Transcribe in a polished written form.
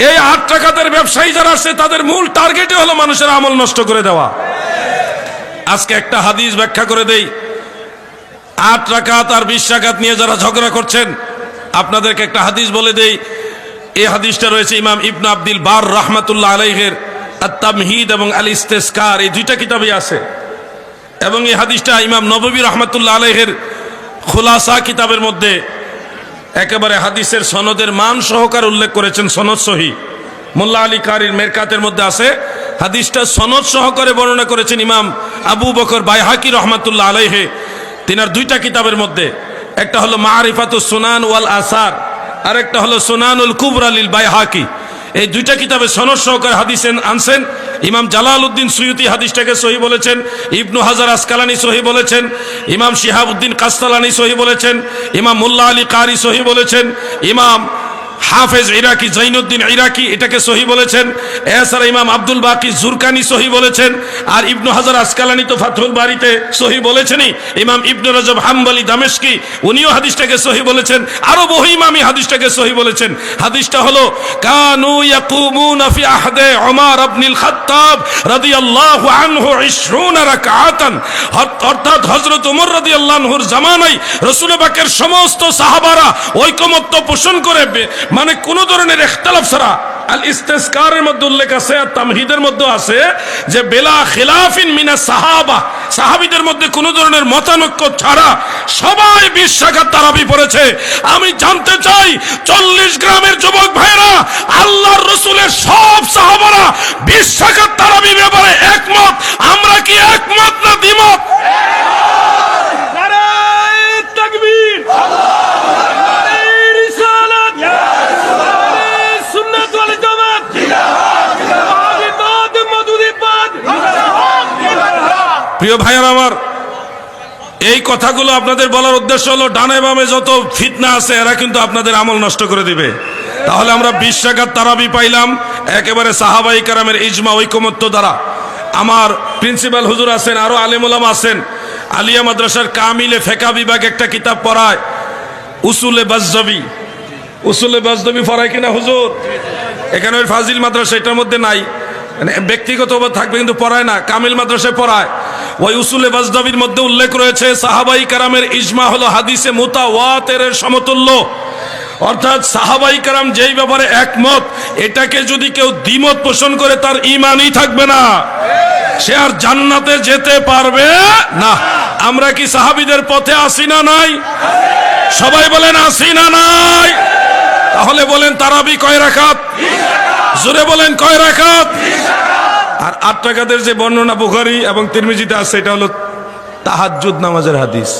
এই 8 রাকাতের ব্যবসায়ী যারা আছে তাদের মূল টার্গেটই হলো মানুষের আমল নষ্ট করে দেওয়া। আজকে একটা হাদিস ব্যাখ্যা করে দেই। 8 রাকাত আর 20 রাকাত নিয়ে যারা ঝগড়া করছেন, আপনাদেরকে একটা হাদিস বলে দেই। এই হাদিসটা রয়েছে ইমাম ইবনে আব্দুল বার রাহমাতুল্লাহ আলাইহির আত-তামহিদ এবং আল ইস্তিসকার, এই দুইটা কিতাবে আছে। এবং এই হাদিসটা ইমাম নববী রাহমাতুল্লাহ আলাইহির খুলাসা কিতাবের মধ্যে একেবারে হাদিসের সনদের মান সহকারে উল্লেখ করেছেন, সনদ সহি। মোল্লা আলী কারির মেরকাতের মধ্যে আছে, হাদিসটা সনদ সহকারে বর্ণনা করেছেন ইমাম আবু বকর বাইহাকি রহমাতুল্লাহ আলাইহি তিনার দুইটা কিতাবের মধ্যে। একটা হলো মারিফাতুস সুনান ওয়াল আসার, আর একটা হলো সুনানুল কুবরা লিল বাইহাকি। এই দুইটা কিতাবে সনদ সহকারে হাদিস আনছেন। ইমাম জালালউদ্দিন সুয়ুতি হাদিসটাকে সহি বলেছেন, ইবনু হাজার আসকালানি সহি বলেছেন, ইমাম শিহাবউদ্দিন কাস্তালানি সহি বলেছেন, ইমাম মোল্লা আলী কারি সহি বলেছেন, ইমাম হাফেজ ইরাকি জাইনুদ্দিন ইরাকি এটাকে সহি বলেছেন, এছাড়া ইমাম আব্দুল বাকি জুরকানি সহি বলেছেন, আর ইবনু হাজার আসকালানি তো ফাতহুল বারিতে সহি বলেছেনই। ইমাম ইবনে রজব হাম্বলি দামেশকি উনিও হাদিসটাকে সহি বলেছেন, আরো বহু ইমামই হাদিসটাকে সহি বলেছেন। হাদিসটা হলো কানু ইয়াকুমুনা ফি আহদে উমর ইবনুল খাত্তাব রাদিয়াল্লাহু আনহু 20 রাকাতান, অর্থাৎ হযরত ওমর রাদিয়াল্লাহু আনহুর জামানায় রাসূল পাকের সমস্ত সাহাবারা ঐকমত্য পোষণ করে, মানে কোন ধরনের ইখতিলাফ ছাড়া। আল ইস্তিসকারের মধ্যে উল্লেখ আছে, আর তামহিদের মধ্যে আছে যে বেলা খিলাফিন মিনাস সাহাবা, সাহাবীদের মধ্যে কোন ধরনের মতানৈক্য ছাড়া সবাই 20 রাকাত তারাবি পড়েছে। আমি জানতে চাই 40 গ্রামের যুবক ভাইরা, আল্লাহর রাসূলের সব সাহাবারা 20 রাকাত তারাবি ব্যাপারে একমত, আমরা কি একমত না দ্বিমত? নারে তাকবীর, প্রিয় ভাইয়ারা আমার, এই কথাগুলো আপনাদের বলার উদ্দেশ্য হলো ডানে বামে যত ফিতনা আছে এরা কিন্তু আপনাদের আমল নষ্ট করে দিবে। তাহলে আমরা 20 রাকাত তারাবি পাইলাম একেবারে সাহাবায়ে কেরামের ইজমা ঐকমত্য দ্বারা। আমার প্রিন্সিপাল হুজুর আছেন, আরো আলেম ওলামা আছেন, আলিয়া মাদ্রাসার কামিলে ফিকহ বিভাগ একটা কিতাব পড়ায়, উসুলে বাজদাবি। উসুলে বাজদাবি পড়ায় কিনা হুজুর? এখানে ওই ফাজিল মাদ্রাসা এটার মধ্যে নাই, মানে ব্যক্তিগতভাবে থাকবে কিন্তু পড়ায় না, কামিল মাদ্রাসায় পড়ায়। ওই উসুলে বাজদাবির মধ্যে উল্লেখ রয়েছে সাহাবাই কেরামের ইজমা হলো হাদিসে মুতাওয়াতিরের সমতুল্য। অর্থাৎ সাহাবাই কেরাম যেই ব্যাপারে একমত, এটাকে যদি কেউ দ্বিমত পোষণ করে তার ঈমানই থাকবে না, সে আর জান্নাতে যেতে পারবে না। আমরা কি সাহাবীদের পথে আছি না নাই? সবাই বলেন আছি না নাই? তাহলে বলেন তারাবি কয় রাকাত? জোরে বলেন কয় রাকাত? আর 8 রাকাতের যে বর্ণনা বুখারী এবং তিরমিজিতে আছে, এটা হলো তাহাজ্জুদ নামাজের হাদিস।